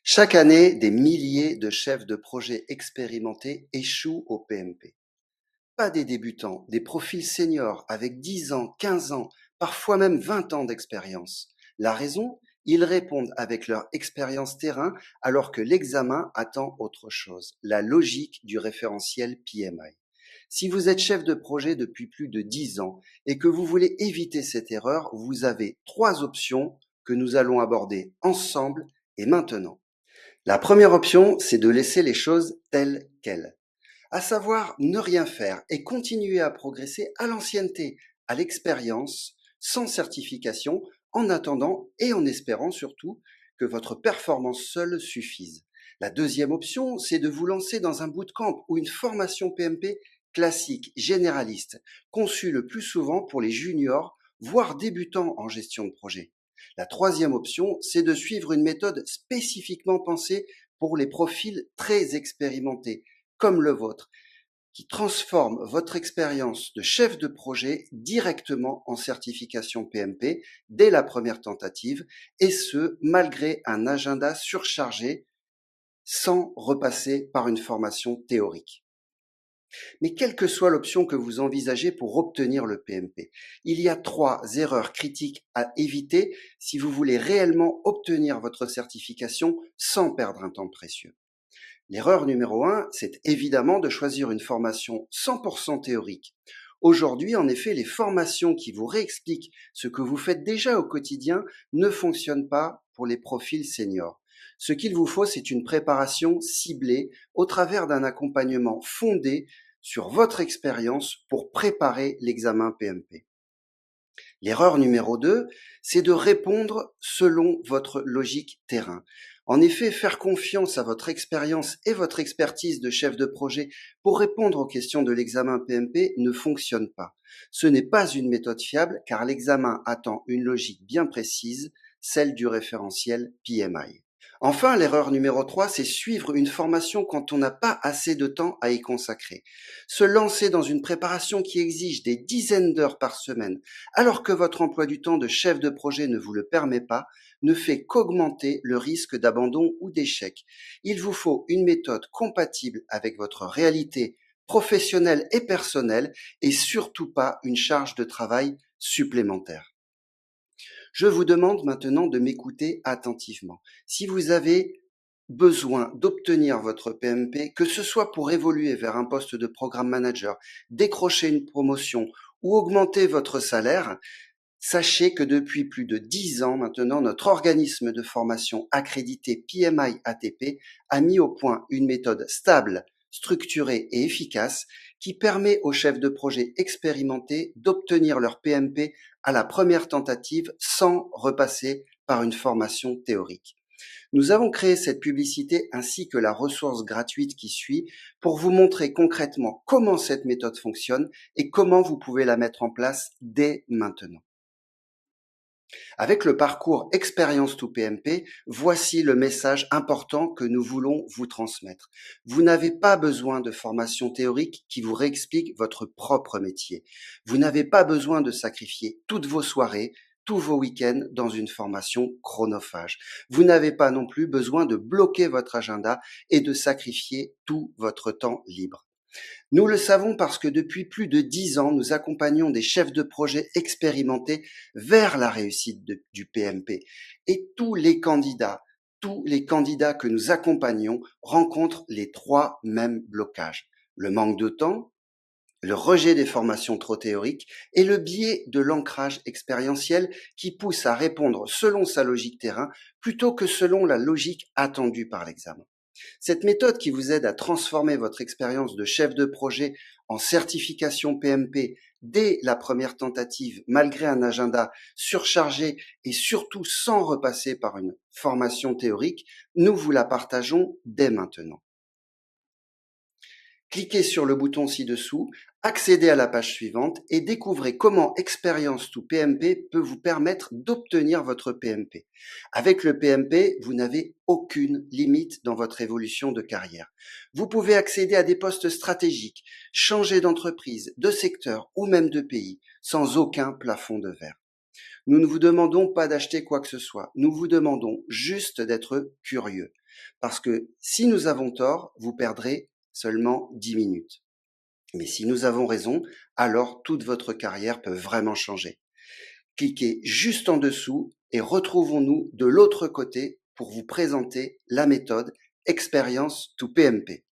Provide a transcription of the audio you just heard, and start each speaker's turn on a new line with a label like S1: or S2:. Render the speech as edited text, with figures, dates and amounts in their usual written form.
S1: Chaque année, des milliers de chefs de projet expérimentés échouent au PMP. Pas des débutants, des profils seniors avec 10 ans, 15 ans, parfois même 20 ans d'expérience. La raison? Ils répondent avec leur expérience terrain alors que l'examen attend autre chose, la logique du référentiel PMI. Si vous êtes chef de projet depuis plus de 10 ans et que vous voulez éviter cette erreur, vous avez 3 options que nous allons aborder ensemble et maintenant. La première option, c'est de laisser les choses telles quelles, à savoir ne rien faire et continuer à progresser à l'ancienneté, à l'expérience, sans certification, en attendant et en espérant surtout que votre performance seule suffise. La deuxième option, c'est de vous lancer dans un bootcamp ou une formation PMP classique, généraliste, conçue le plus souvent pour les juniors, voire débutants en gestion de projet. La troisième option, c'est de suivre une méthode spécifiquement pensée pour les profils très expérimentés, comme le vôtre, qui transforme votre expérience de chef de projet directement en certification PMP dès la première tentative, et ce, malgré un agenda surchargé, sans repasser par une formation théorique. Mais quelle que soit l'option que vous envisagez pour obtenir le PMP, il y a 3 erreurs critiques à éviter si vous voulez réellement obtenir votre certification sans perdre un temps précieux. L'erreur numéro 1, c'est évidemment de choisir une formation 100% théorique. Aujourd'hui, en effet, les formations qui vous réexpliquent ce que vous faites déjà au quotidien ne fonctionnent pas pour les profils seniors. Ce qu'il vous faut, c'est une préparation ciblée au travers d'un accompagnement fondé sur votre expérience pour préparer l'examen PMP. L'erreur numéro 2, c'est de répondre selon votre logique terrain. En effet, faire confiance à votre expérience et votre expertise de chef de projet pour répondre aux questions de l'examen PMP ne fonctionne pas. Ce n'est pas une méthode fiable car l'examen attend une logique bien précise, celle du référentiel PMI. Enfin, l'erreur numéro 3, c'est suivre une formation quand on n'a pas assez de temps à y consacrer. Se lancer dans une préparation qui exige des dizaines d'heures par semaine, alors que votre emploi du temps de chef de projet ne vous le permet pas, ne fait qu'augmenter le risque d'abandon ou d'échec. Il vous faut une méthode compatible avec votre réalité professionnelle et personnelle et surtout pas une charge de travail supplémentaire. Je vous demande maintenant de m'écouter attentivement. Si vous avez besoin d'obtenir votre PMP, que ce soit pour évoluer vers un poste de programme manager, décrocher une promotion ou augmenter votre salaire, sachez que depuis plus de 10 ans maintenant, notre organisme de formation accrédité PMI ATP a mis au point une méthode stable, structurée et efficace qui permet aux chefs de projet expérimentés d'obtenir leur PMP à la première tentative sans repasser par une formation théorique. Nous avons créé cette publicité ainsi que la ressource gratuite qui suit pour vous montrer concrètement comment cette méthode fonctionne et comment vous pouvez la mettre en place dès maintenant. Avec le parcours Expérience to PMP, voici le message important que nous voulons vous transmettre. Vous n'avez pas besoin de formation théorique qui vous réexplique votre propre métier. Vous n'avez pas besoin de sacrifier toutes vos soirées, tous vos week-ends dans une formation chronophage. Vous n'avez pas non plus besoin de bloquer votre agenda et de sacrifier tout votre temps libre. Nous le savons parce que depuis plus de 10 ans, nous accompagnons des chefs de projet expérimentés vers la réussite du PMP. Et tous les candidats que nous accompagnons rencontrent les 3 mêmes blocages. Le manque de temps, le rejet des formations trop théoriques et le biais de l'ancrage expérientiel qui pousse à répondre selon sa logique terrain plutôt que selon la logique attendue par l'examen. Cette méthode qui vous aide à transformer votre expérience de chef de projet en certification PMP dès la première tentative, malgré un agenda surchargé et surtout sans repasser par une formation théorique, nous vous la partageons dès maintenant. Cliquez sur le bouton ci-dessous, accédez à la page suivante et découvrez comment Experience to PMP peut vous permettre d'obtenir votre PMP. Avec le PMP, vous n'avez aucune limite dans votre évolution de carrière. Vous pouvez accéder à des postes stratégiques, changer d'entreprise, de secteur ou même de pays, sans aucun plafond de verre. Nous ne vous demandons pas d'acheter quoi que ce soit, nous vous demandons juste d'être curieux. Parce que si nous avons tort, vous perdrez seulement 10 minutes. Mais si nous avons raison, alors toute votre carrière peut vraiment changer. Cliquez juste en dessous et retrouvons-nous de l'autre côté pour vous présenter la méthode Experience to PMP.